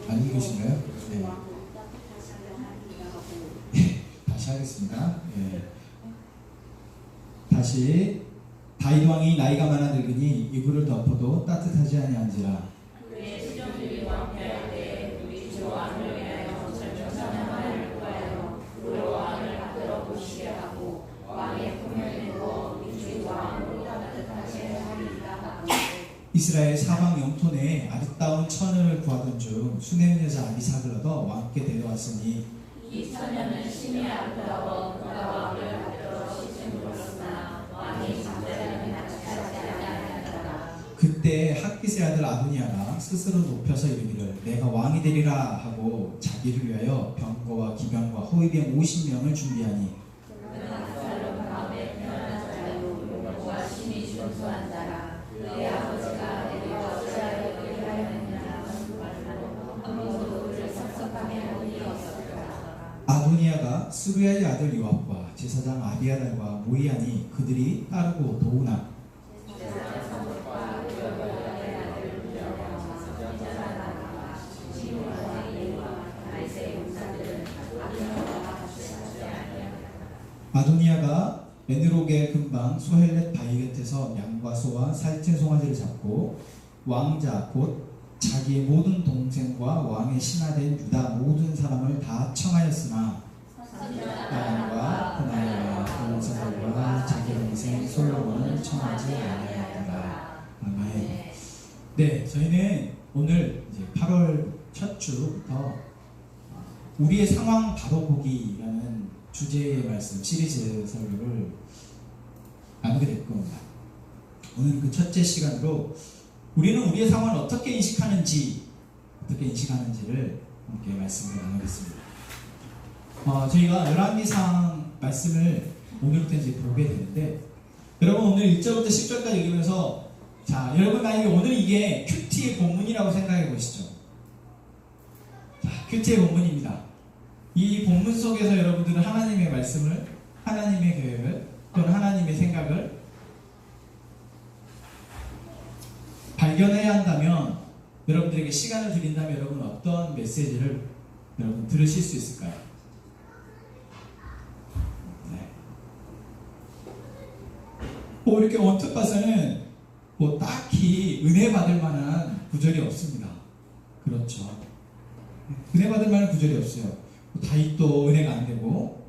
안 읽으신가요? 네. 다시 하겠습니다. 네. 다시 다윗 왕이 나이가 많아 늙으니 이불을 덮어도 따뜻하지 아니한지라. 그의 수종들이 왕패할 때 우리 주 왕을 위하여 절정하는 말을 구하여 그 왕을 받들어 보시게 하고 왕의 품을 메고 우리 주 왕으로 따뜻하게 하리이다. 이스라엘 사방 영토 내에 아름다운 처녀를 구하던 중 수냄 여자 아비삭을 얻어 왕께 데려왔으니 이 처녀는 심히 아름다워 그가 왕을 받들어 시중으로서나 왕이 잠자리에 납치하지 아니하였더라. 그때 핫깃의 아들 아도니아가 스스로 높여서 이르기를 내가 왕이 되리라 하고 자기를 위하여 병거와 기병과 호위병 50명을 준비하니 그는 압살롬 가운데 태어난 자요 여호와 심히 준수한 자라. 그의 아버지가 내가 어찌하여 그리 하였느냐 말로 아무도 그를 섭섭하게 한 일이 없었더라. 아도니아가 스루야의 아들 요압과 제사장 아비아달과 모이아니 그들이 따르고 도우나 아도니아가 에느록의 근방 소헬렛 바위 곁에서 양과 소와 살찐 송아지를 잡고 왕자 곧 자기의 모든 동생과 왕의 신하된 유다 모든 사람을 다 청하였으나 야한과 그나야와 동생들과 자기 동생 솔로몬을 청하지 아니하였더라. 아멘. 네, 저희는 오늘 이제 8월 첫 주부터 우리의 상황 바로 보기라는 주제의 말씀 시리즈 설교를 나누게 될 겁니다. 오늘 그 첫째 시간으로 우리는 우리의 상황을 어떻게 인식하는지를 함께 말씀을 나누겠습니다. 저희가 열왕기상 말씀을 오늘부터 이제 보게 되는데 여러분 오늘 1절부터 10절까지 읽으면서 자 여러분 만약에 오늘 이게 큐티의 본문이라고 생각해 보시죠. 자 큐티의 본문입니다. 이 본문 속에서 여러분들은 하나님의 말씀을, 하나님의 계획을, 또는 하나님의 생각을 발견해야 한다면 여러분들에게 시간을 드린다면 여러분은 어떤 메시지를 여러분 들으실 수 있을까요? 네. 이렇게 언뜻 봐서는 딱히 은혜 받을 만한 구절이 없습니다. 그렇죠. 은혜 받을 만한 구절이 없어요. 다윗도 은혜가 안 되고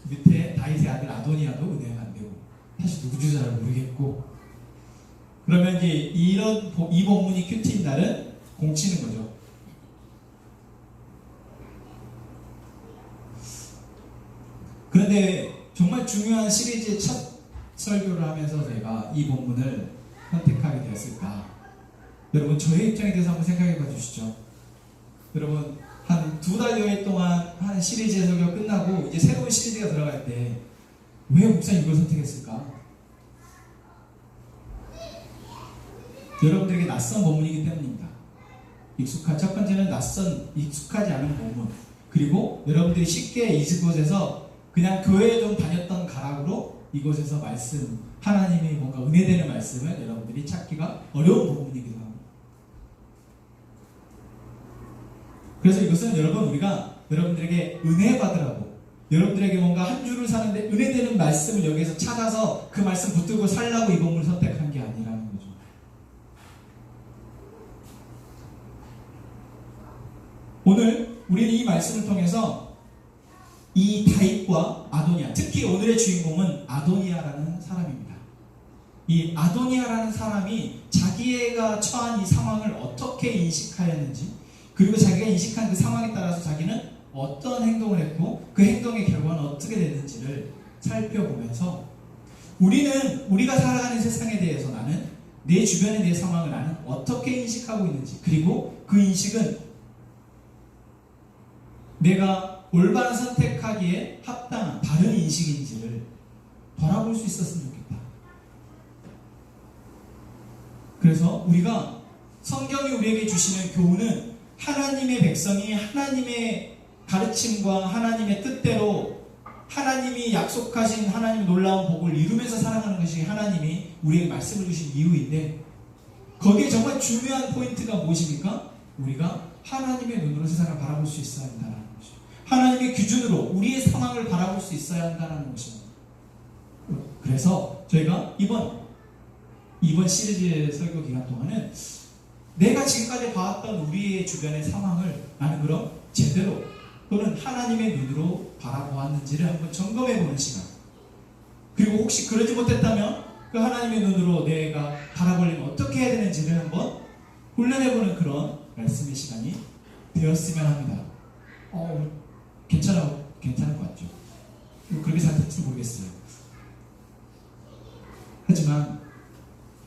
밑에 다윗의 아들 아도니아도 은혜가 안 되고 사실 누구지 잘 모르겠고 그러면 이제 이 본문이 큐티인 날은 공치는 거죠. 그런데 정말 중요한 시리즈의 첫 설교를 하면서 제가 이 본문을 선택하게 되었을까? 여러분 저의 입장에 대해서 한번 생각해 봐 주시죠. 여러분 한 2달 여행 동안 한 시리즈의 설교가 끝나고 이제 새로운 시리즈가 들어갈 때 왜 목사님 이걸 선택했을까? 여러분들에게 낯선 본문이기 때문입니다. 첫 번째는 익숙하지 않은 본문. 그리고 여러분들이 쉽게 이곳에서 그냥 교회에 좀 다녔던 가락으로 이곳에서 말씀, 하나님의 뭔가 은혜되는 말씀을 여러분들이 찾기가 어려운 본문이기도 합니다. 그래서 이것은 우리가 여러분들에게 은혜 받으라고 여러분들에게 뭔가 한 주를 사는데 은혜되는 말씀을 여기에서 찾아서 그 말씀 붙들고 살라고 이 본문을 선택한 게 아니라는 거죠. 오늘 우리는 이 말씀을 통해서 이 다윗과 아도니아, 특히 오늘의 주인공은 아도니아라는 사람입니다. 이 아도니아라는 사람이 자기가 처한 이 상황을 어떻게 인식하였는지 그리고 자기가 인식한 그 상황에 따라서 자기는 어떤 행동을 했고 그 행동의 결과는 어떻게 됐는지를 살펴보면서 우리가 살아가는 세상에 대해서 나는 내 주변의 내 상황을 나는 어떻게 인식하고 있는지 그리고 그 인식은 내가 올바른 선택하기에 합당한 바른 인식인지를 돌아볼 수 있었으면 좋겠다. 그래서 우리가 성경이 우리에게 주시는 교훈은 하나님의 백성이 하나님의 가르침과 하나님의 뜻대로 하나님이 약속하신 하나님의 놀라운 복을 이루면서 살아가는 것이 하나님이 우리에게 말씀을 주신 이유인데 거기에 정말 중요한 포인트가 무엇입니까? 우리가 하나님의 눈으로 세상을 바라볼 수 있어야 한다는 것이죠. 하나님의 기준으로 우리의 상황을 바라볼 수 있어야 한다는 것입니다. 그래서 저희가 이번 시리즈의 설교 기간 동안은 내가 지금까지 봐왔던 우리의 주변의 상황을 나는 그럼 제대로 또는 하나님의 눈으로 바라보았는지를 한번 점검해보는 시간, 그리고 혹시 그러지 못했다면 그 하나님의 눈으로 내가 바라보려면 어떻게 해야 되는지를 한번 훈련해보는 그런 말씀의 시간이 되었으면 합니다. 괜찮을 것 같죠? 그렇게 잘 될지 모르겠어요. 하지만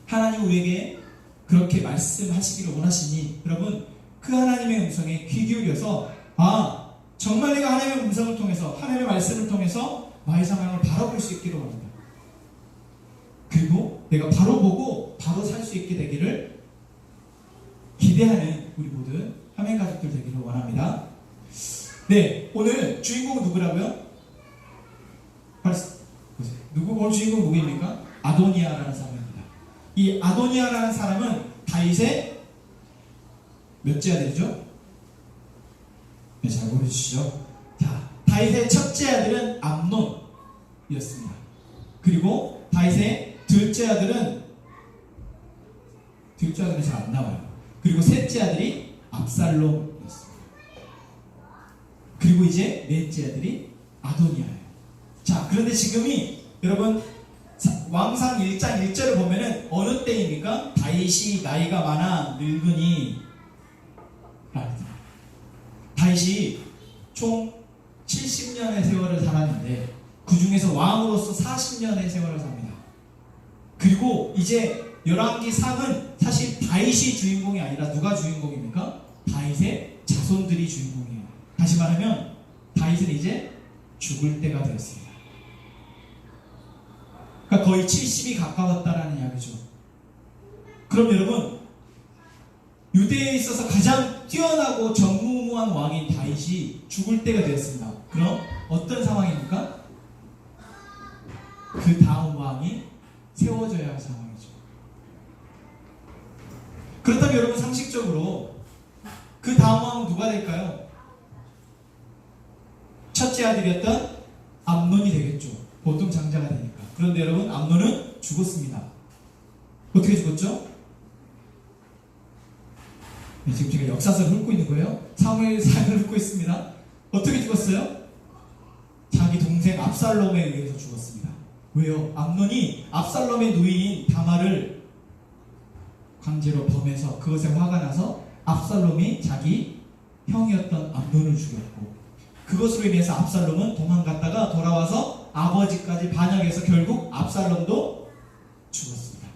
하나님 우리에게 그렇게 말씀하시기를 원하시니 여러분 그 하나님의 음성에 귀 기울여서 정말 내가 하나님의 음성을 통해서 하나님의 말씀을 통해서 나의 상황을 바라볼 수 있기를 원합니다. 그리고 내가 바로 보고 바로 살 수 있게 되기를 기대하는 우리 모든 하나님 가족들 되기를 원합니다. 네, 오늘 주인공은 누구라고요? 오늘 주인공 누구입니까? 아도니아라는 사람입니다. 이 아도니아라는 사람은 다윗의 몇째 아들이죠? 네, 잘 고르시죠. 자, 다윗의 첫째 아들은 암논이었습니다. 그리고 다윗의 둘째 아들은 잘 안 나와요. 그리고 셋째 아들이 압살롬이었습니다. 그리고 이제 넷째 아들이 아도니아예요. 자, 그런데 지금이 여러분 왕상 1장 1절을 보면은 어느 때입니까? 다윗이 나이가 많아 늙으니 다윗이 총 70년의 세월을 살았는데 그 중에서 왕으로서 40년의 세월을 삽니다. 그리고 이제 열왕기상은 사실 다윗이 주인공이 아니라 누가 주인공입니까? 다윗의 자손들이 주인공이에요. 다시 말하면 다윗은 이제 죽을 때가 되었습니다. 그러니까 거의 70이 가까웠다라는 이야기죠. 그럼 여러분 유대에 있어서 가장 뛰어나고 전무후무한 왕인 다윗이 죽을 때가 되었습니다. 그럼 어떤 상황입니까? 그 다음 왕이 세워져야 할 상황이죠. 그렇다면 여러분 상식적으로 그 다음 왕은 누가 될까요? 첫째 아들이었던 암논이 되겠죠. 보통 장자가 되니까. 그런데 여러분 암논은 죽었습니다. 어떻게 죽었죠? 네, 지금 제가 역사서를 훑고 있는 거예요. 사무엘 사역을 훑고 있습니다. 어떻게 죽었어요? 자기 동생 압살롬에 의해서 죽었습니다. 왜요? 암논이 압살롬의 누이인 다말을 강제로 범해서 그것에 화가 나서 압살롬이 자기 형이었던 암논을 죽였고, 그것으로 인해서 압살롬은 도망갔다가 돌아와서 아버지까지 반역해서 결국 압살롬도 죽었습니다.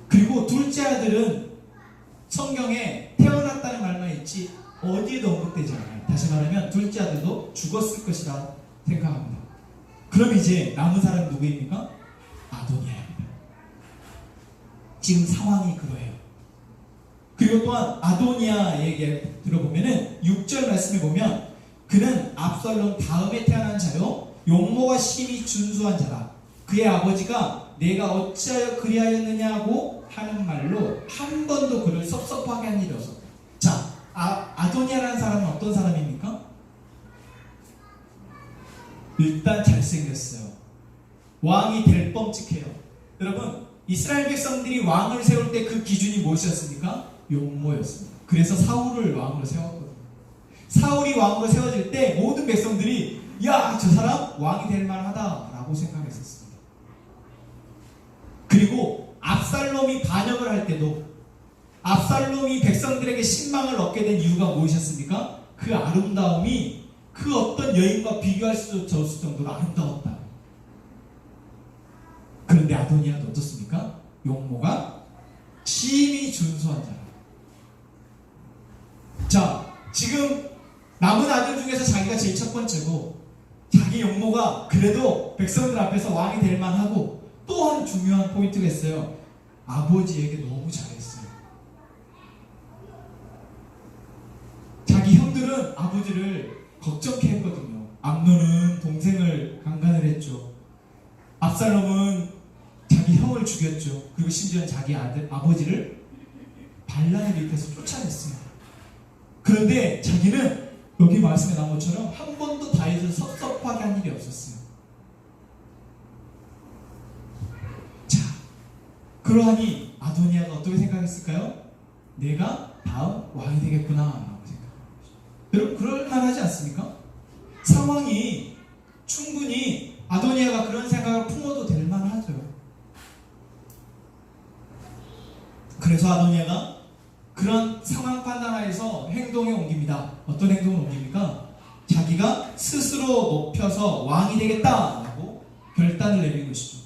그리고 둘째 아들은 성경에 태어났다는 말만 있지 어디에도 언급되지 않아요. 다시 말하면 둘째 아들도 죽었을 것이라 생각합니다. 그럼 이제 남은 사람은 누구입니까? 아도니아입니다. 지금 상황이 그거예요. 그리고 또한 아도니아 얘기 들어보면은 6절 말씀에 보면 그는 압살롬 다음에 태어난 자요 용모가 심히 준수한 자라. 그의 아버지가 내가 어찌하여 그리하였느냐고 하는 말로 한 번도 그를 섭섭하게 한 일이 없었다. 자, 아도니아라는 사람은 어떤 사람입니까? 일단 잘생겼어요. 왕이 될 뻔찍해요. 여러분, 이스라엘 백성들이 왕을 세울 때 그 기준이 무엇이었습니까? 용모였습니다. 그래서 사울을 왕으로 세웠거든요. 사울이 왕으로 세워질 때 모든 백성들이 야, 저 사람 왕이 될 만하다 라고 생각했었습니다. 그리고 압살롬이 반역을 할 때도 압살롬이 백성들에게 신망을 얻게 된 이유가 무엇이었습니까? 그 아름다움이 그 어떤 여인과 비교할 수 없을 정도로 아름다웠다. 그런데 아도니아도 어떻습니까? 용모가 심히 준수한 자라. 자, 지금 남은 아들 중에서 자기가 제일 첫 번째고 자기 용모가 그래도 백성들 앞에서 왕이 될 만하고 또 한 중요한 포인트가 있어요. 아버지에게 너무 잘했어요. 자기 형들은 아버지를 걱정케 했거든요. 암논은 동생을 강간을 했죠. 압살롬은 자기 형을 사람을 죽였죠. 그리고 심지어는 자기 아버지를 반란에 일으켜서 쫓아냈어요. 그런데 자기는 여기 말씀에 나온 것처럼 한 번도 다윗을 섭섭하게 한 일이 없었어요. 자, 그러하니 아도니아가 어떻게 생각했을까요? 내가 다음 왕이 되겠구나 라고 생각합니다. 여러분 그럴만하지 않습니까? 상황이 충분히 아도니아가 그런 생각을 품어도 될 만하죠. 그래서 아도니아가 그런 상황 판단하에서 행동에 옮깁니다. 어떤 행동을 옮깁니까? 자기가 스스로 높여서 왕이 되겠다라고 결단을 내린 것이죠.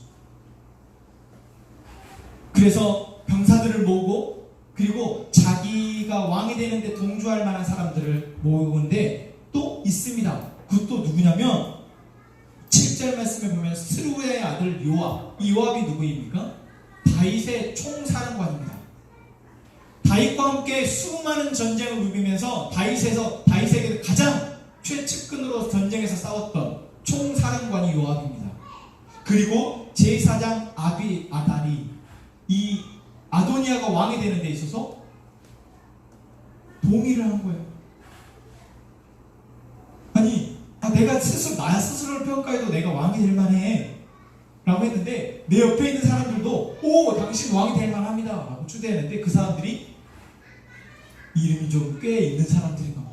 그래서 병사들을 모으고 그리고 자기가 왕이 되는데 동조할 만한 사람들을 모으는데 또 있습니다. 그것도 누구냐면 7절 말씀에 보면 스루의 아들 요압. 이 요압이 누구입니까? 다윗의 총사령관입니다. 다윗과 함께 수많은 전쟁을 누비면서 다윗에게 가장 최측근으로 전쟁에서 싸웠던 총사령관이 요압입니다. 그리고 제4장 아달이 이 아도니아가 왕이 되는 데 있어서 동의를 한 거예요. 아니, 내가 나야 스스로를 평가해도 내가 왕이 될 만해 라고 했는데 내 옆에 있는 사람들도 당신 왕이 될 만합니다 라고 추대했는데 그 사람들이 이름이 좀 꽤 있는 사람들인가 봐.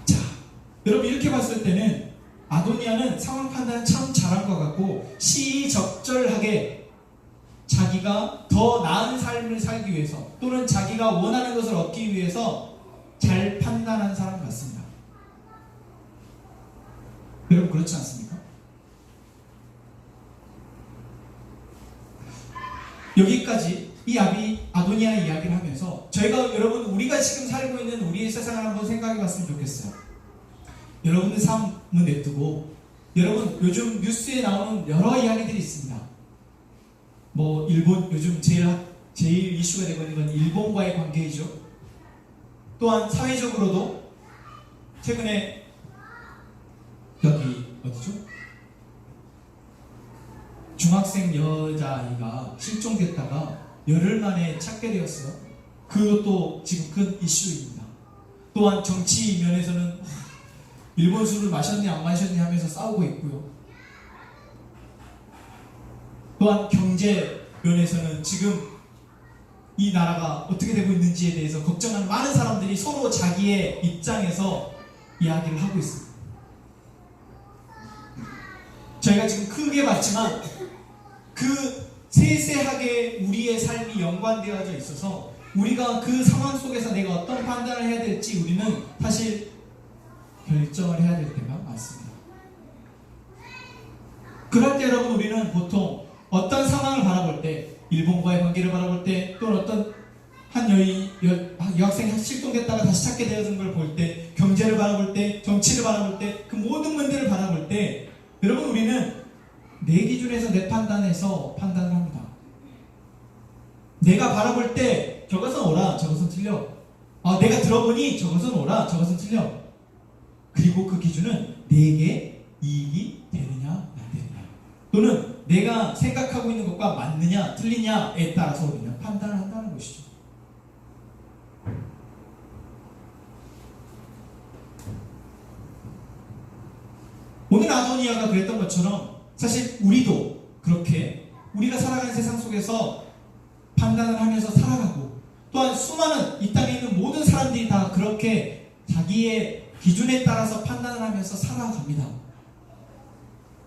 자, 여러분 이렇게 봤을 때는 아도니아는 상황 판단 참 잘한 것 같고 시의적절하게 자기가 더 나은 삶을 살기 위해서 또는 자기가 원하는 것을 얻기 위해서 잘 판단한 사람 같습니다. 여러분 그렇지 않습니까? 여기까지 이 아도니아 이야기를 하면서 우리가 지금 살고 있는 우리의 세상을 한번 생각해 봤으면 좋겠어요. 여러분의 삶은 냅두고 여러분 요즘 뉴스에 나오는 여러 이야기들이 있습니다. 일본 요즘 제일 이슈가 되고 있는 건 일본과의 관계이죠. 또한 사회적으로도 최근에 여기 어디죠? 중학생 여자아이가 실종됐다가 열흘 만에 찾게 되었어요. 그것도 지금 큰 이슈입니다. 또한 정치 면에서는 일본 술을 마셨니 안 마셨니 하면서 싸우고 있고요. 또한 경제 면에서는 지금 이 나라가 어떻게 되고 있는지에 대해서 걱정하는 많은 사람들이 서로 자기의 입장에서 이야기를 하고 있습니다. 저희가 지금 크게 봤지만 그 세세하게 우리의 삶이 연관되어져 있어서 우리가 그 상황 속에서 내가 어떤 판단을 해야 될지 우리는 사실 결정을 해야 될 때가 많습니다. 그럴 때 여러분 우리는 보통 어떤 상황을 바라볼 때 일본과의 관계를 바라볼 때 또는 어떤 한 여학생이 실종됐다가 다시 찾게 되어진 걸 볼 때 경제를 바라볼 때 정치를 바라볼 때 그 모든 문제를 바라볼 때 여러분 우리는 내 기준에서 내 판단에서 판단을 합니다. 내가 바라볼 때 저것은 옳아 저것은 틀려. 내가 들어보니 저것은 옳아 저것은 틀려. 그리고 그 기준은 내게 이익이 되느냐 안 되느냐 또는 내가 생각하고 있는 것과 맞느냐 틀리냐에 따라서 우리는 판단을 한다는 것이죠. 오늘 아도니아가 그랬던 것처럼 사실 우리도 그렇게 우리가 살아가는 세상 속에서 판단을 하면서 살아가고 또한 수많은 이 땅에 있는 모든 사람들이 다 그렇게 자기의 기준에 따라서 판단을 하면서 살아갑니다.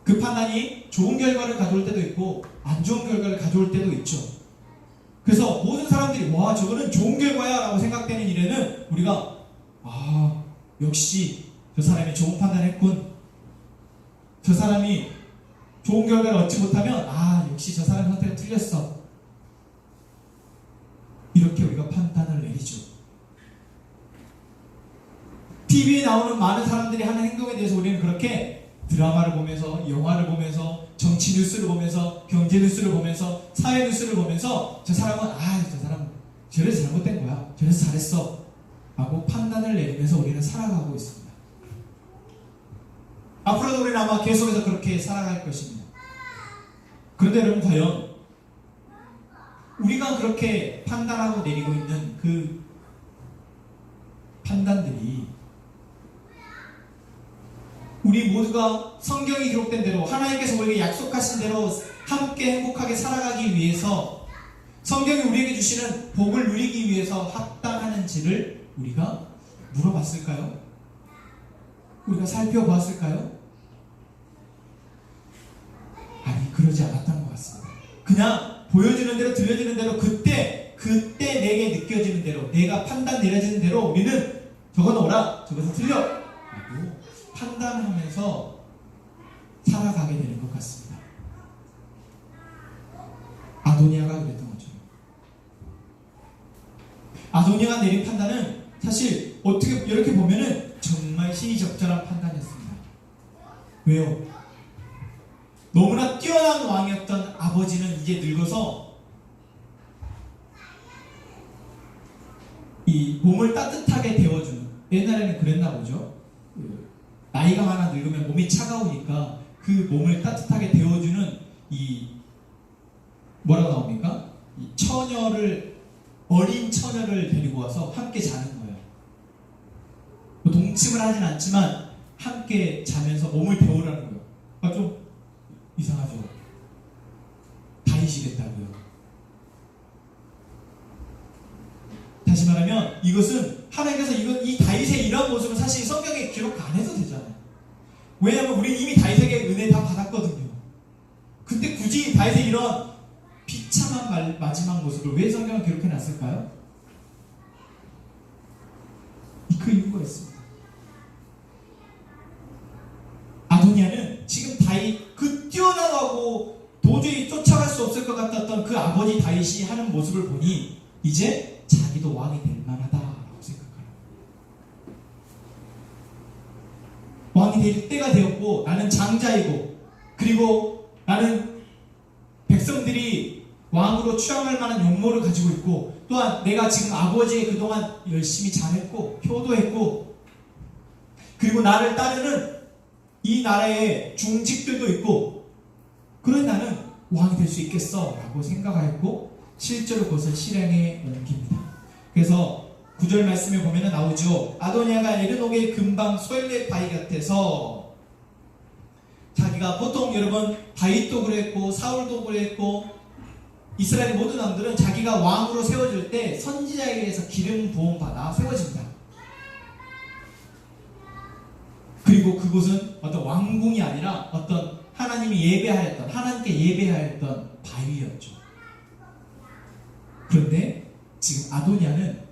그 판단이 좋은 결과를 가져올 때도 있고 안 좋은 결과를 가져올 때도 있죠. 그래서 모든 사람들이 저거는 좋은 결과야 라고 생각되는 일에는 우리가 역시 저 사람이 좋은 판단을 했군. 저 사람이 좋은 결과를 얻지 못하면 역시 저 사람의 선택은 틀렸어. 이렇게 우리가 판단을 내리죠. TV에 나오는 많은 사람들이 하는 행동에 대해서 우리는 그렇게 드라마를 보면서 영화를 보면서 정치 뉴스를 보면서 경제 뉴스를 보면서 사회 뉴스를 보면서 저 사람은 저 사람 저래서 잘못된 거야 저래서 잘했어 라고 판단을 내리면서 우리는 살아가고 있습니다. 앞으로도 우리는 아마 계속해서 그렇게 살아갈 것입니다. 그런데 여러분, 과연 우리가 그렇게 판단하고 내리고 있는 그 판단들이 우리 모두가 성경이 기록된 대로 하나님께서 우리에게 약속하신 대로 함께 행복하게 살아가기 위해서 성경이 우리에게 주시는 복을 누리기 위해서 합당하는지를 우리가 물어봤을까요? 우리가 살펴보았을까요? 아니, 그러지 않았던 것 같습니다. 그냥 보여주는 대로 들려주는 대로 그때 내게 느껴지는 대로 내가 판단 내려지는 대로 우리는 저거 넣어라, 저것은 틀려 라고 판단하면서 살아가게 되는 것 같습니다. 아도니아가 그랬던 거죠. 아도니아가 내린 판단은 사실 어떻게 이렇게 보면은 정말 시의적절한 판단이었습니다. 왜요? 너무나 뛰어난 왕이었던 아버지는 이제 늙어서 이 몸을 따뜻하게 데워주는, 옛날에는 그랬나 보죠. 나이가 많아 늙으면 몸이 차가우니까 그 몸을 따뜻하게 데워주는 이 뭐라고 나옵니까? 이 처녀를, 어린 처녀를 데리고 와서 함께 자는 거예요. 뭐 동침을 하진 않지만 함께 자면서 몸을 데우라는 거예요. 그러니까 좀 이상하죠. 다이시겠다고요. 다시 말하면 이것은 하나님께서 이 다윗의 이런 모습은 사실 성경에 기록 안 해도 되잖아요. 왜냐하면 우리는 이미 다윗에게 은혜 다 받았거든요. 근데 굳이 다윗의 이런 비참한 마지막 모습을 왜 성경에 기록해 놨을까요? 그 이유가 있습니다. 아도니아는 지금 다윗, 그 뛰어나가고 도저히 쫓아갈 수 없을 것 같았던 그 아버지 다윗이 하는 모습을 보니 이제 자기도 왕이 될 만하다라고 생각하는, 왕이 될 때가 되었고 나는 장자이고 그리고 나는 백성들이 왕으로 추앙할 만한 용모를 가지고 있고 또한 내가 지금 아버지의 그동안 열심히 잘했고 효도했고 그리고 나를 따르는 이 나라의 중직들도 있고 그런 나는 왕이 될 수 있겠어 라고 생각하였고 실제로 그것을 실행에 옮깁니다. 그래서 9절 말씀에 보면 나오죠. 아도니아가 에르녹의 근방 소엘렛 바위 곁에서 자기가 보통 여러분 다윗도 그랬고 사울도 그랬고 이스라엘 모든 왕들은 자기가 왕으로 세워질 때 선지자에 의해서 기름 부음 받아 세워집니다. 그리고 그곳은 어떤 왕궁이 아니라 어떤 하나님이 예배하였던, 하나님께 예배하였던 바위였죠. 그런데 지금 아도니아는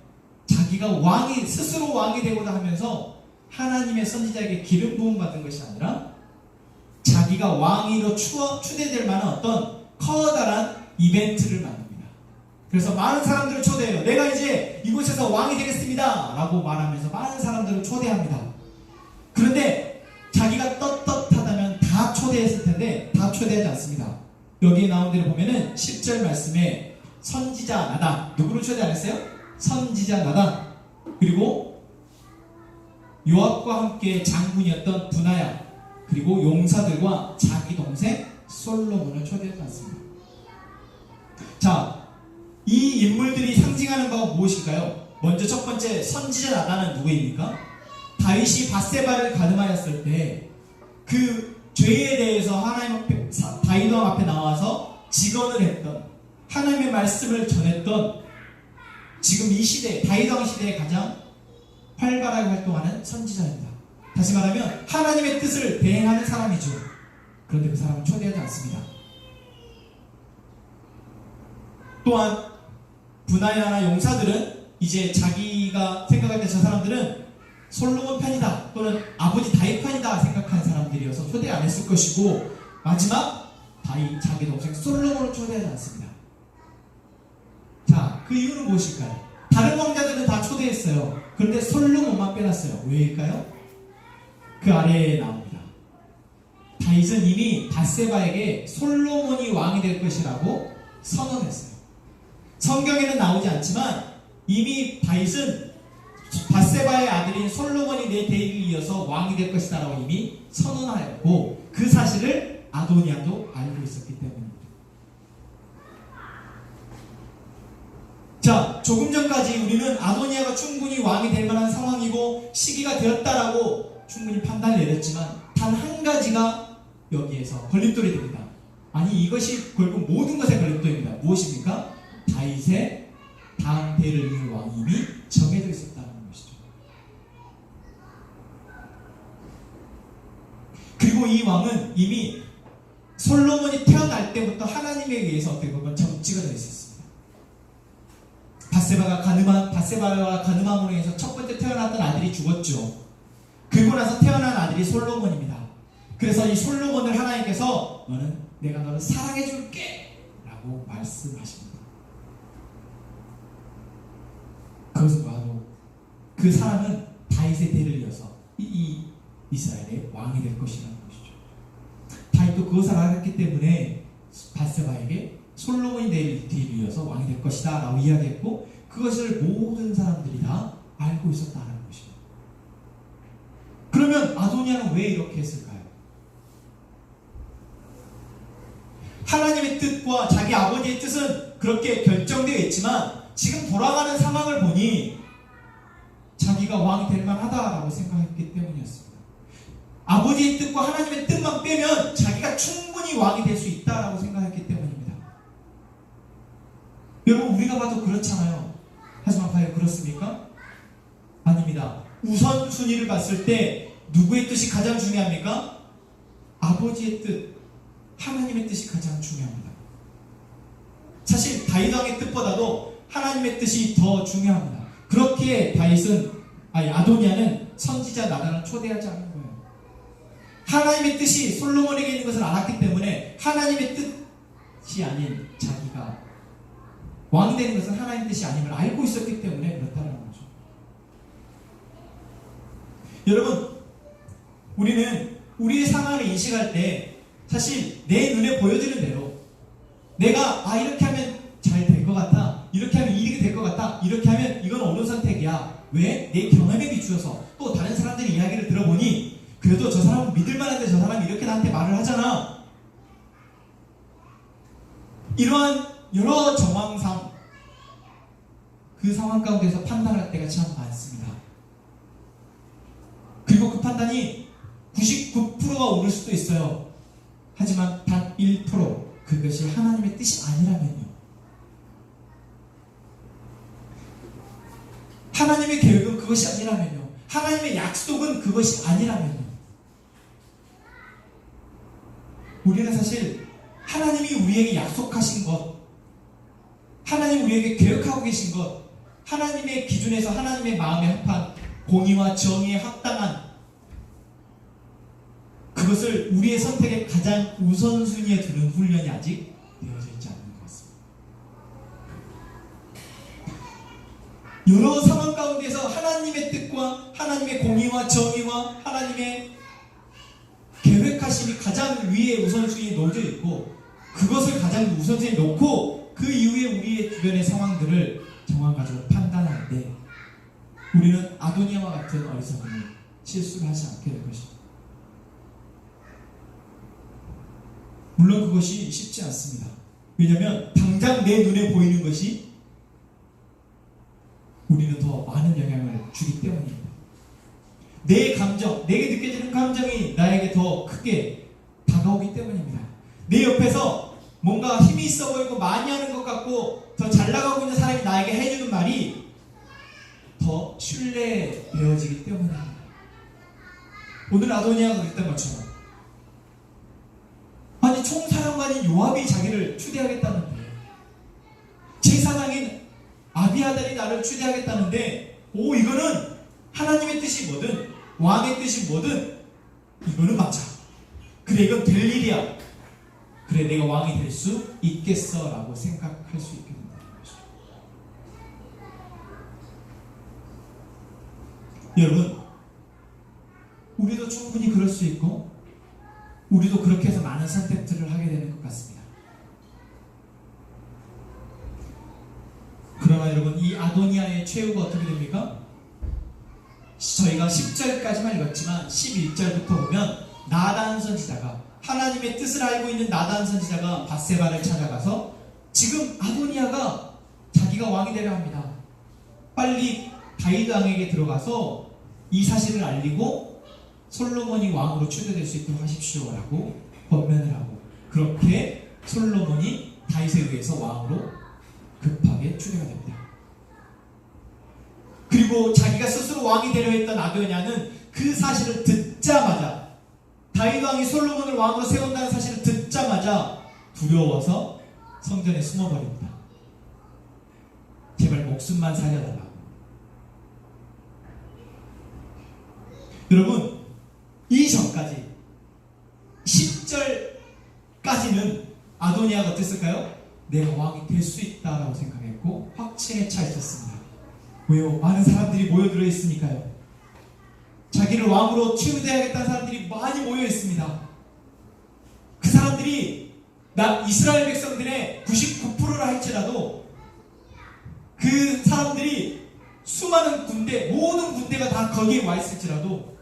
자기가 왕이, 스스로 왕이 되고자 하면서 하나님의 선지자에게 기름 부음 받은 것이 아니라 자기가 왕위로 추대될 만한 어떤 커다란 이벤트를 만듭니다. 그래서 많은 사람들을 초대해요. 내가 이제 이곳에서 왕이 되겠습니다 라고 말하면서 많은 사람들을 초대합니다. 그런데 자기가 떳떳하다면 다 초대했을 텐데 다 초대하지 않습니다. 여기에 나온 대로 보면은 10절 말씀에 선지자 나단, 누구를 초대 안 했어요? 선지자 나단, 그리고 요압과 함께 장군이었던 분하야, 그리고 용사들과 자기 동생 솔로몬을 초대하지 않습니다. 자, 이 인물들이 상징하는 바가 무엇일까요? 먼저 첫 번째 선지자 나단은 누구입니까? 다윗이 밧세바를 가늠하였을 때 그 죄에 대해서 하나님 앞에, 다윗 왕 앞에 나와서 직언을 했던, 하나님의 말씀을 전했던, 지금 이 시대, 다윗 왕 시대에 가장 활발하게 활동하는 선지자입니다. 다시 말하면 하나님의 뜻을 대행하는 사람이죠. 그런데 그 사람을 초대하지 않습니다. 또한 분하야나 용사들은 이제 자기가 생각할 때 저 사람들은 솔로몬 편이다 또는 아버지 다윗 편이다 생각하는 사람들이어서 초대 안 했을 것이고, 마지막 다윗 자기 동생 솔로몬을 초대하지 않습니다. 자, 그 이유는 무엇일까요? 다른 왕자들은 다 초대했어요. 그런데 솔로몬만 빼놨어요. 왜일까요? 그 아래에 나옵니다. 다윗은 이미 밧세바에게 솔로몬이 왕이 될 것이라고 선언했어요. 성경에는 나오지 않지만 이미 다윗은 밧세바의 아들인 솔로몬이 내 대위를 이어서 왕이 될 것이다 라고 이미 선언하였고 그 사실을 아도니아도 알고 있었기 때문입니다. 자, 조금 전까지 우리는 아도니아가 충분히 왕이 될 만한 상황이고 시기가 되었다라고 충분히 판단을 내렸지만 단 한 가지가 여기에서 걸림돌이 됩니다. 아니 이것이 결국 모든 것의 걸림돌입니다. 무엇입니까? 다윗의 다음 대를 이을 왕이 이미 정해져 있었다는 것이죠. 그리고 이 왕은 이미 솔로몬이 태어날 때부터 하나님에 의해서 어떻게 보면 점찍어져 있었습니다. 밧세바가 가늠함으로 인해서 첫 번째 태어났던 아들이 죽었죠. 그리고 나서 태어난 아들이 솔로몬입니다. 그래서 이 솔로몬을 하나님께서 내가 너를 사랑해 줄게 라고 말씀하십니다. 그것은 바로 그 사람은 다윗의 대를 이어서 이 이스라엘의 왕이 될 것이라는 것이죠. 다윗도 그것을 알았기 때문에 밧세바에게 솔로몬이 내 뒤를 이어서 왕이 될 것이다 라고 이야기했고 그것을 모든 사람들이 다 알고 있었다는 것입니다. 그러면 아도니아는 왜 이렇게 했을까요? 하나님의 뜻과 자기 아버지의 뜻은 그렇게 결정되어 있지만 지금 돌아가는 상황을 보니 자기가 왕이 될 만하다라고 생각했기 때문이었습니다. 아버지의 뜻과 하나님의 뜻만 빼면 자기가 충분히 왕이 될 수 있다라고 생각했기 때문입니다. 여러분 우리가 봐도 그렇잖아요. 하지만 과연 그렇습니까? 아닙니다. 우선순위를 봤을 때 누구의 뜻이 가장 중요합니까? 아버지의 뜻, 하나님의 뜻이 가장 중요합니다. 사실 다윗 왕의 뜻보다도 하나님의 뜻이 더 중요합니다. 그렇게 아도니아는 선지자 나단을 초대하지 않은 거예요. 하나님의 뜻이 솔로몬에게 있는 것을 알았기 때문에 하나님의 뜻이 아닌 자기가 왕이 되는 것은 하나님의 뜻이 아님을 알고 있었기 때문에 그렇다는 거죠. 여러분 우리는 우리의 상황을 인식할 때 사실 내 눈에 보여지는 대로 내가 이렇게 하면 잘 될 것 같다, 이렇게 하면 이렇게 될 것 같다, 이렇게 하면 이건 옳은 선택이야. 왜? 내 경험에 비추어서 또 다른 사람들의 이야기를 들어보니 그래도 저 사람은 믿을 만한데 저 사람이 이렇게 나한테 말을 하잖아. 이러한 여러 정황상 그 상황 가운데서 판단할 때가 참 많습니다. 그리고 그 판단이 99%가 옳을 수도 있어요. 하지만 단 1% 그것이 하나님의 뜻이 아니라면요. 하나님의 계획은 그것이 아니라면요. 하나님의 약속은 그것이 아니라면요. 우리는 사실 하나님이 우리에게 약속하신 것, 하나님이 우리에게 계획하고 계신 것, 하나님의 기준에서 하나님의 마음에 합한 공의와 정의에 합당한 그것을 우리의 선택의 가장 우선순위에 두는 훈련이 아직 되어져 있지 않는 것 같습니다. 여러 상황 가운데서 하나님의 뜻과 하나님의 공의와 정의와 하나님의 계획하심이 가장 위에 우선순위에 놓여져 있고 그것을 가장 우선순위에 놓고 그 이후에 우리의 주변의 상황들을 정황가지고 판단할 때 우리는 아도니아와 같은 어리석음을 실수를 하지 않게 될 것입니다. 물론 그것이 쉽지 않습니다. 왜냐하면 당장 내 눈에 보이는 것이 우리는 더 많은 영향을 주기 때문입니다. 내 감정, 내게 느껴지는 감정이 나에게 더 크게 다가오기 때문입니다. 내 옆에서 뭔가 힘이 있어 보이고 많이 하는 것 같고 더 잘 나가고 있는 사람이 나에게 해주는 말이 더 신뢰되어지기 때문입니다. 오늘 아도니아가 그랬던 것처럼 아니 총사령관인 요압이 자기를 추대하겠다는데 제사장인 아비아달이 나를 추대하겠다는데 이거는 하나님의 뜻이 뭐든 왕의 뜻이 뭐든 이거는 맞아. 그래 이건 될 일이야. 그래 내가 왕이 될 수 있겠어 라고 생각할 수 있게 된다는 것이죠. 여러분 우리도 충분히 그럴 수 있고 우리도 그렇게 해서 많은 선택들을 하게 되는 것 같습니다. 그러나 여러분 이 아도니아의 최후가 어떻게 됩니까? 저희가 10절까지만 읽었지만 11절부터 보면 나단 선지자가, 하나님의 뜻을 알고 있는 나단 선지자가 밧세바를 찾아가서 지금 아도니아가 자기가 왕이 되려 합니다. 빨리 다윗 왕에게 들어가서 이 사실을 알리고 솔로몬이 왕으로 추대될 수 있도록 하십시오라고 권면을 하고, 그렇게 솔로몬이 다윗에 의해서 왕으로 급하게 추대가 됩니다. 그리고 자기가 스스로 왕이 되려 했던 아도니아는 그 사실을 듣자마자, 다윗 왕이 솔로몬을 왕으로 세운다는 사실을 듣자마자 두려워서 성전에 숨어버립니다. 제발 목숨만 살려달라고. 여러분, 이전까지 10절까지는 아도니아가 어땠을까요? 내가 왕이 될 수 있다라고 생각했고 확신에 차 있었습니다. 왜요? 많은 사람들이 모여들어 있으니까요. 자기를 왕으로 취급해야겠다는 사람들이 많이 모여 있습니다. 그 사람들이 이스라엘 백성들의 99%라 할지라도 그 사람들이 수많은 군대, 모든 군대가 다 거기에 와 있을지라도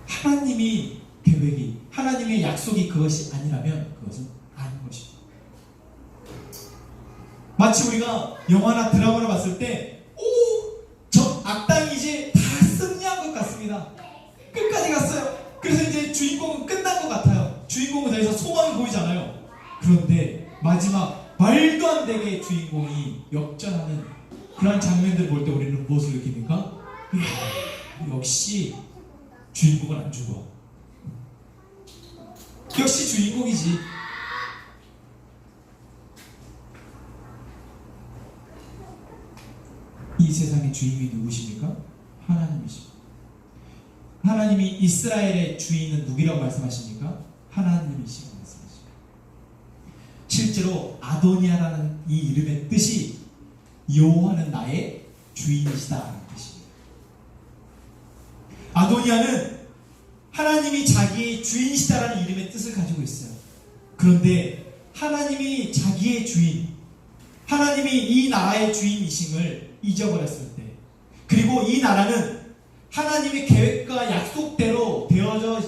하나님이 계획이, 하나님의 약속이 그것이 아니라면 그것은 아닌 것입니다. 마치 우리가 영화나 드라마를 봤을 때, 저 악당이 이제 다 승리한 것 같습니다. 끝까지 갔어요. 그래서 이제 주인공은 끝난 것 같아요. 주인공은 더 이상 소망이 보이잖아요. 그런데 마지막 말도 안 되게 주인공이 역전하는 그런 장면들을 볼 때 우리는 무엇을 느낍니까? 역시 주인공은 안 죽어. 역시 주인공이지. 이 세상의 주인이 누구십니까? 하나님이십니다. 하나님이 이스라엘의 주인은 누구라고 말씀하십니까? 하나님이시라고 말씀하십니다. 실제로 아도니아라는 이 이름의 뜻이 여호와는 나의 주인이시다라는 뜻입니다. 아도니아는 하나님이 자기의 주인이시다라는 이름의 뜻을 가지고 있어요. 그런데 하나님이 자기의 주인, 하나님이 이 나라의 주인이심을 잊어버렸을 때, 그리고 이 나라는 하나님의 계획과 약속대로 되어져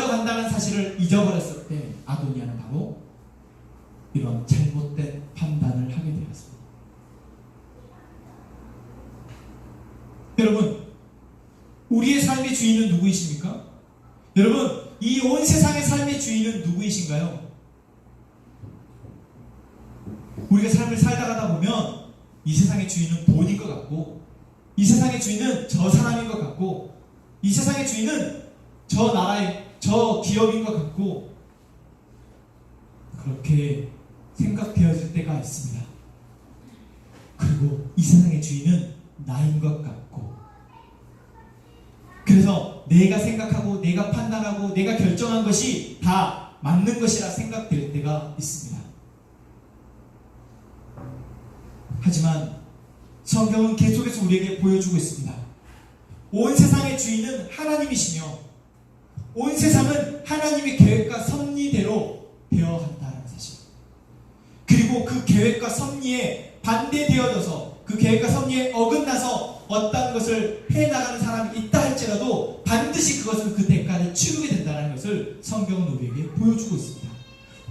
간다는 사실을 잊어버렸을 때 아도니아는 바로 이런 잘못된 판단을 하게 되었습니다. 여러분, 우리의 삶의 주인은 누구이십니까? 여러분, 이 온 세상의 삶의 주인은 누구이신가요? 우리가 삶을 살다 가다 보면 이 세상의 주인은 돈인 것 같고, 이 세상의 주인은 저 사람인 것 같고, 이 세상의 주인은 저 나라의 저 기업인 것 같고, 그렇게 생각되어질 때가 있습니다. 그리고 이 세상의 주인은 나인 것 같고, 그래서 내가 생각하고 내가 판단하고 내가 결정한 것이 다 맞는 것이라 생각될 때가 있습니다. 하지만 성경은 계속해서 우리에게 보여주고 있습니다. 온 세상의 주인은 하나님이시며 온 세상은 하나님의 계획과 섭리대로 되어 한다는 사실, 그리고 그 계획과 섭리에 반대되어져서 그 계획과 섭리에 어긋나서 어떤 것을 해나가는 사람이 있다 할지라도 반드시 그것은 그 대가를 치르게 된다는 것을 성경은 우리에게 보여주고 있습니다.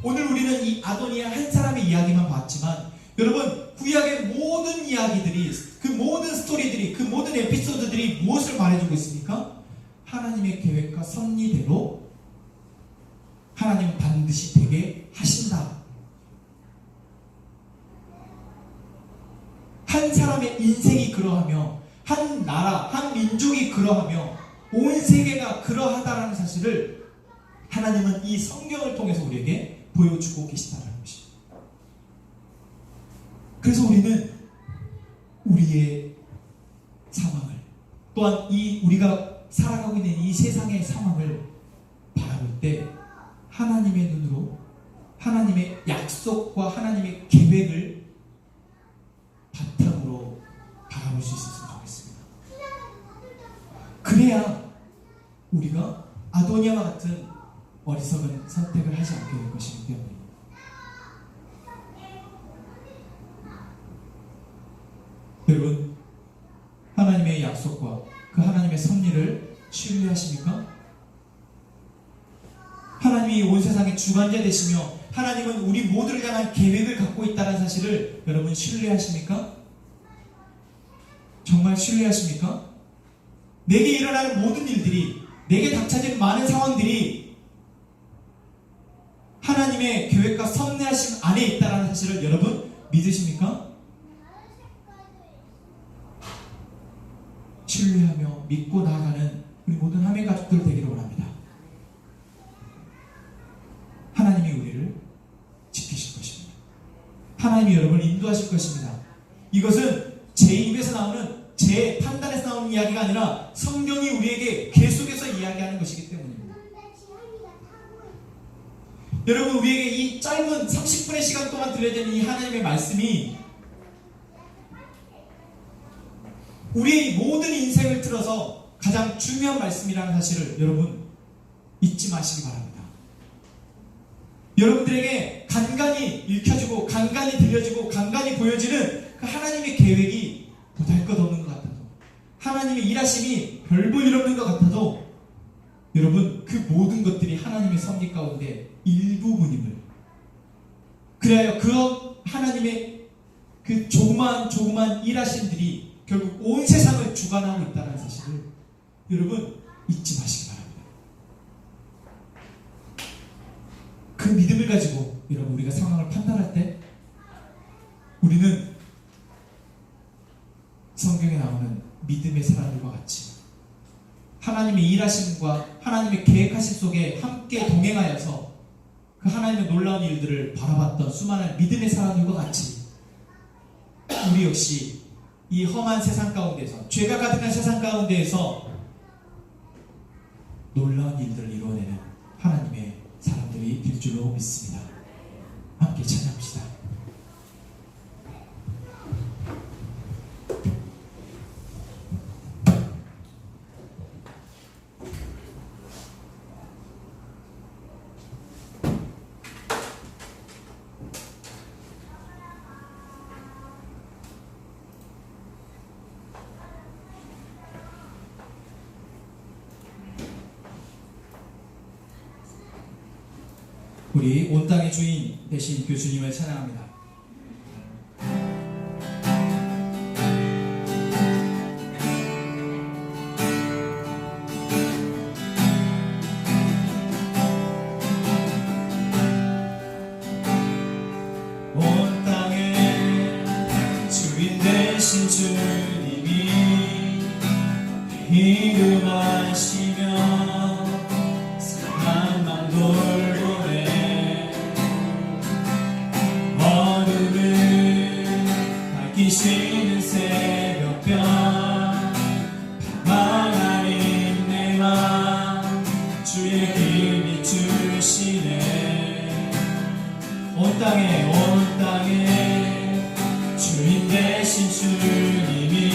오늘 우리는 이 아도니아 한 사람의 이야기만 봤지만, 여러분, 구약의 모든 이야기들이, 그 모든 스토리들이, 그 모든 에피소드들이 무엇을 말해주고 있습니까? 하나님의 계획과 섭리대로 하나님은 반드시 되게 하신다. 한 사람의 인생이 그러하며, 한 나라, 한 민족이 그러하며, 온 세계가 그러하다라는 사실을 하나님은 이 성경을 통해서 우리에게 보여주고 계시다는 것입니다. 그래서 우리는 우리의 상황을, 또한 우리가 살아가고 있는 이 세상의 상황을 바라볼 때 하나님의 눈으로 하나님의 약속과 하나님의 계획을 바탕으로 바라볼 수 있었으면 좋겠습니다. 그래야 우리가 아도니아와 같은 어리석은 선택을 하지 않게 될 것이기 때문입니다. 여러분, 약속과 그 하나님의 섭리를 신뢰하십니까? 하나님이 온 세상의 주관자 되시며 하나님은 우리 모두를 향한 계획을 갖고 있다는 사실을 여러분 신뢰하십니까? 정말 신뢰하십니까? 내게 일어나는 모든 일들이, 내게 닥쳐진 많은 상황들이 하나님의 계획과 섭리하심 안에 있다는 사실을 여러분 믿으십니까? 신뢰하며 믿고 나아가는 우리 모든 하나님의 가족들 되기를 원합니다. 하나님이 우리를 지키실 것입니다. 하나님이 여러분을 인도하실 것입니다. 이것은 제 입에서 나오는, 제 판단에서 나오는 이야기가 아니라 성경이 우리에게 계속해서 이야기하는 것이기 때문입니다. 여러분, 우리에게 이 짧은 30분의 시간 동안 들려지는 이 하나님의 말씀이 우리의 모든 인생을 틀어서 가장 중요한 말씀이라는 사실을 여러분 잊지 마시기 바랍니다. 여러분들에게 간간히 읽혀지고 간간히 들려지고 간간히 보여지는 그 하나님의 계획이 보잘것없는 것 같아도, 하나님의 일하심이 별 볼 일 없는 것 같아도 여러분 그 모든 것들이 하나님의 섭리 가운데 일부분임을, 그래야 그 하나님의 그 조그만 일하심들이 결국 온 세상을 주관하고 있다는 사실을 여러분 잊지 마시기 바랍니다. 그 믿음을 가지고 여러분 우리가 상황을 판단할 때 우리는 성경에 나오는 믿음의 사람들과 같이 하나님의 일하심과 하나님의 계획하심 속에 함께 동행하여서 그 하나님의 놀라운 일들을 바라봤던 수많은 믿음의 사람들과 같이 우리 역시 이 험한 세상 가운데서, 죄가 가득한 세상 가운데에서 놀라운 일들을 이루어내는 하나님의 사람들이 될 줄로 믿습니다. 함께 찬양합시다. 우리 온 땅의 주인 되신 교수님을 찬양합니다. 온 땅의 주인 되신 주님이 이름하시며 사랑만 돌보네. 밝히시는 새벽별 방황하는 내 맘 주의 힘이 주시네. 온 땅에 주인 되신 주님이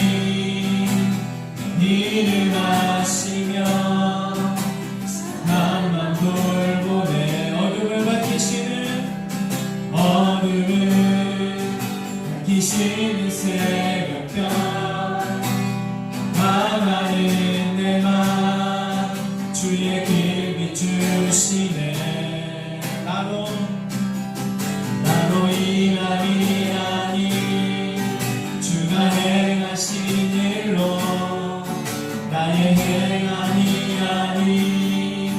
이름하시며 사랑만 돌보네. 어둠을 밝히시는 새벽별 망하는 내 맘 주의 길이 주시네. 나로 인함이 아니 주가 행하신 일로 나의 행함이 아니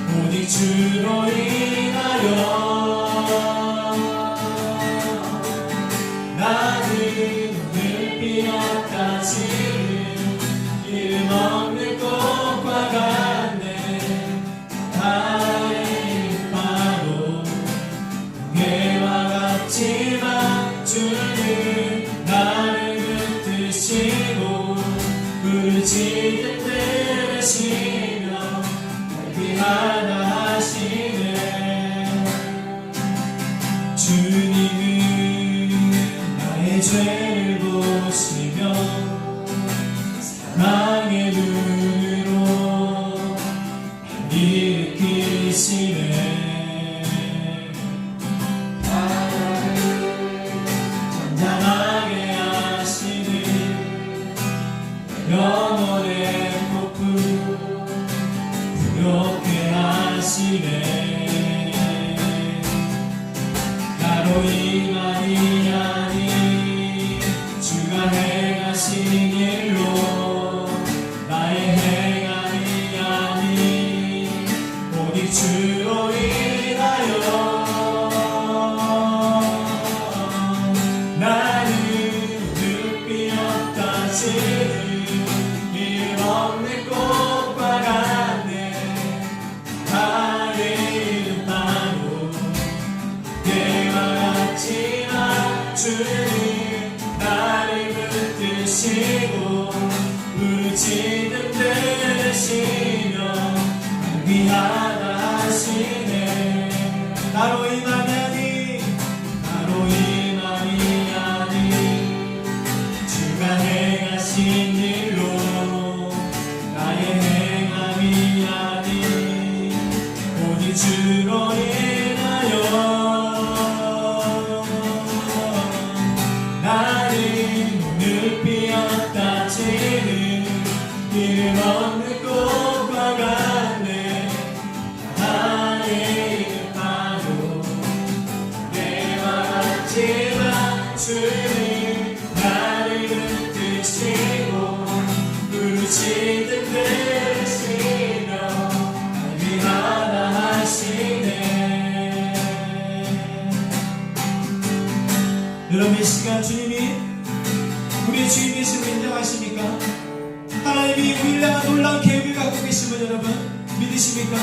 오직 주로 인하여 이름 없는 꽃과 같네. 나의 나로 이만이 아니 주가 행하신 일로 나의 행함이 아니 오직 주로 인하여 나는 늙비었다 지는 일 없는 꽃과 같네 하늘은 바로 때와 같지만 주는 나를 붙드시고 부르짖는 들으시며 날 위하다 하시네 나로 이만이 아니 나로 이만이 아니 주가 행하신 일로 나의 행함이 아니 오직 주로 인하여 나는 오늘 피었다 지는 이름 없는 꽃과 같네 하늘은 바로 내와 같지만 주는 나를 붙드시고 부르짖는 들으시며 날 위하다 하시네 여러분 이 시간 주님이 우리의 주인이심을 인정하십니까? 하나님이 우리를 향한 놀라운 계획을 갖고 계심을 여러분 믿으십니까?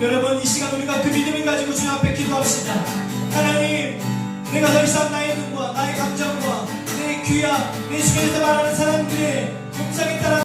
여러분 이 시간 우리가 그 믿음을 가지고 주님 앞에 기도합시다. 하나님 내가 더 이상 나의 눈과 나의 감정과 내 귀와 내 주변에서 말하는 사람들의 음성에 따라